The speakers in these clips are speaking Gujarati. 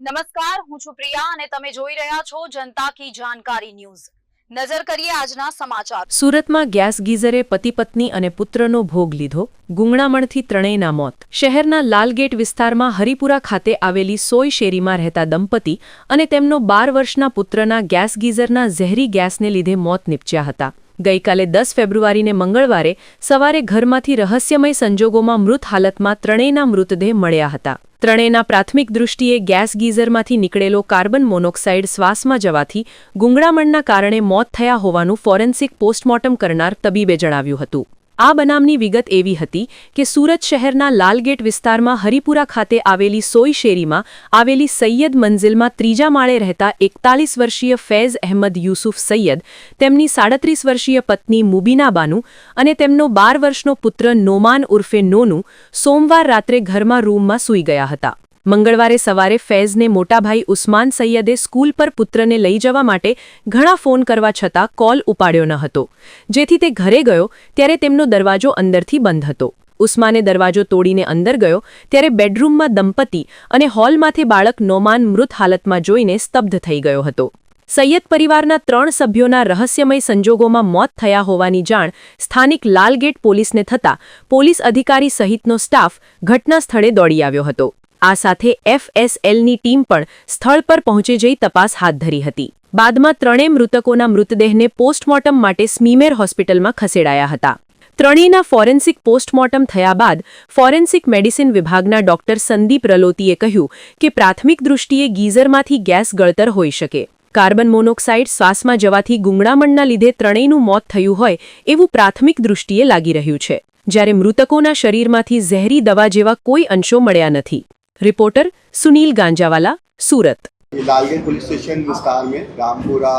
નમસ્કાર, હું છું પ્રિયા અને તમે જોઈ રહ્યા છો જનતા કી જાણકારી ન્યૂઝ। નજર કરીએ આજના સમાચાર। સુરતમાં ગેસ ગીઝરે પતિ પત્ની અને પુત્રનો ભોગ લીધો, ગુંગળામણથી ત્રણેયના મોત। શહેરના લાલગેટ વિસ્તારમાં હરિપુરા ખાતે આવેલી સોય શેરીમાં રહેતા દંપતી અને તેમનો 12 વર્ષના પુત્રના ગેસ ગીઝરના ઝેરી ગેસને લીધે મોત નીપજ્યા હતા। ગઈકાલે 10 ફેબ્રુઆરીને મંગળવારે સવારે ઘરમાંથી રહસ્યમય સંજોગોમાં મૃત હાલતમાં ત્રણેયના મૃતદેહ મળ્યા હતા। ત્રણેયના પ્રાથમિક દૃષ્ટિએ ગેસ ગીઝરમાંથી નીકળેલો કાર્બન મોનોક્સાઇડ શ્વાસમાં જવાથી ગુંગળામણના કારણે મોત થયા હોવાનું ફોરેન્સિક પોસ્ટમોર્ટમ કરનાર તબીબે જણાવ્યું હતું। આ બનાવની વિગત એવી હતી કે સુરત શહેરના લાલગેટ વિસ્તારમાં હરિપુરા ખાતે આવેલી સોય શેરીમાં આવેલી સૈયદ મંઝિલમાં ત્રીજા માળે રહેતા 41 વર્ષીય ફૈઝ અહેમદ યુસુફ સૈયદ, તેમની 37 વર્ષીય પત્ની મુબીના બાનુ અને તેમનો 12 વર્ષનો પુત્ર નોમાન ઉર્ફે નોનુ સોમવાર રાત્રે ઘરમાં રૂમમાં સૂઈ ગયા હતા। મંગળવારે સવારે ફૈઝને મોટાભાઈ ઉસ્માન સૈયદે સ્કૂલ પર પુત્રને લઈ જવા માટે ઘણા ફોન કરવા છતાં કોલ ઉપાડ્યો ન હતો, જેથી તે ઘરે ગયો ત્યારે તેમનો દરવાજો અંદરથી બંધ હતો। ઉસ્માને દરવાજો તોડીને અંદર ગયો ત્યારે બેડરૂમમાં દંપતી અને હોલમાંથી બાળક નોમાન મૃત હાલતમાં જોઈને સ્તબ્ધ થઈ ગયો હતો। સૈયદ પરિવારના 3 સભ્યોના રહસ્યમય સંજોગોમાં મોત થયા હોવાની જાણ સ્થાનિક લાલગેટ પોલીસને થતાં પોલીસ અધિકારી સહિતનો સ્ટાફ ઘટના સ્થળે દોડી આવ્યો હતો। આ સાથે FSLની ટીમ પણ સ્થળ પર પહોંચી જઈ તપાસ હાથ ધરી હતી। બાદમાં ત્રણેય મૃતકોના મૃતદેહને પોસ્ટમોર્ટમ માટે સ્મીમેર હોસ્પિટલમાં ખસેડાયા હતા। ત્રણેયના ફોરેન્સિક પોસ્ટમોર્ટમ થયા બાદ ફોરેન્સિક મેડિસિન વિભાગના ડોક્ટર સંદીપ રલોતીએ કહ્યું કે પ્રાથમિક દૃષ્ટિએ ગીઝરમાંથી ગેસ ગળતર હોઈ શકે। કાર્બન મોનોક્સાઇડ શ્વાસમાં જવાથી ગુંગળામણના લીધે ત્રણેયનું મોત થયું હોય એવું પ્રાથમિક દૃષ્ટિએ લાગી રહ્યું છે, જ્યારે મૃતકોના શરીરમાંથી ઝેરી દવા જેવા કોઈ અંશો મળ્યા નથી। रिपोर्टर सुनील गांजावाला, सूरत। लालगेट पुलिस स्टेशन विस्तार में रामपुरा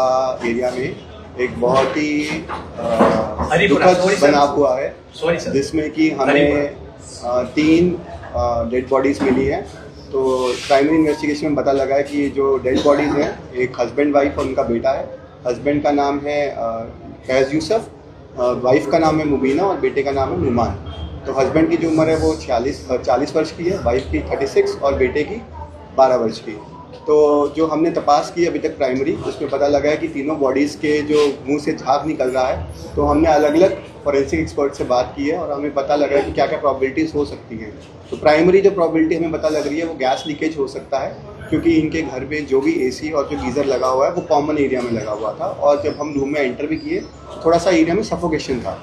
एरिया में एक बहुत ही दुखद बनाव हुआ है, जिसमें कि हमें 3 डेड बॉडीज मिली हैं। तो प्राइमरी इन्वेस्टिगेशन में पता लगा है कि जो डेड बॉडीज हैं एक हस्बैंड वाइफ और उनका बेटा है। हस्बैंड का नाम है फैज़ यूसुफ, वाइफ का नाम है मुबीना और बेटे का नाम है नुमान। तो हस्बैंड की जो उम्र है वो 40 वर्ष की है, वाइफ की 36 और बेटे की 12 वर्ष की। तो जो हमने तपास की अभी तक प्राइमरी, उसमें पता लगा है कि तीनों बॉडीज़ के जो मुंह से झाग निकल रहा है, तो हमने अलग अलग फॉरेंसिक एक्सपर्ट से बात की है और हमें पता लगा है कि क्या क्या प्रॉबिलिटीज़ हो सकती हैं। तो प्राइमरी जो प्रॉबिलिटी हमें पता लग रही है वो गैस लीकेज हो सकता है, क्योंकि इनके घर में जो भी AC और जो गीज़र लगा हुआ है वो कॉमन एरिया में लगा हुआ था, और जब हम रूम में एंटर भी किए थोड़ा सा एरिया में सफोकेशन था।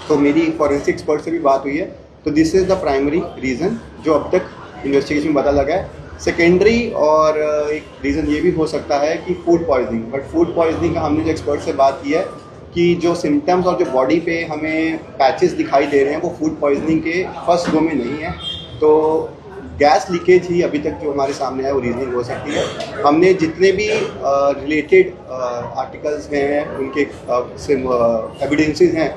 तो मेरी फॉरेंसिक एक्सपर्ट से भी बात हुई है, तो this is the primary reason जो अब तक इन्वेस्टिगेशन में पता लगा है। सेकेंडरी और एक रीज़न ये भी हो सकता है कि food poisoning, but food poisoning का हमने जो एक्सपर्ट से बात की है कि जो सिम्टम्स और जो बॉडी पे हमें पैचेस दिखाई दे रहे हैं वो फूड पॉइजनिंग के फर्स्ट गो में नहीं है। तो गैस लीकेज ही अभी तक जो हमारे सामने है वो रीजनिंग हो सकती है। हमने जितने भी रिलेटेड आर्टिकल्स हैं उनके एविडेंसेस हैं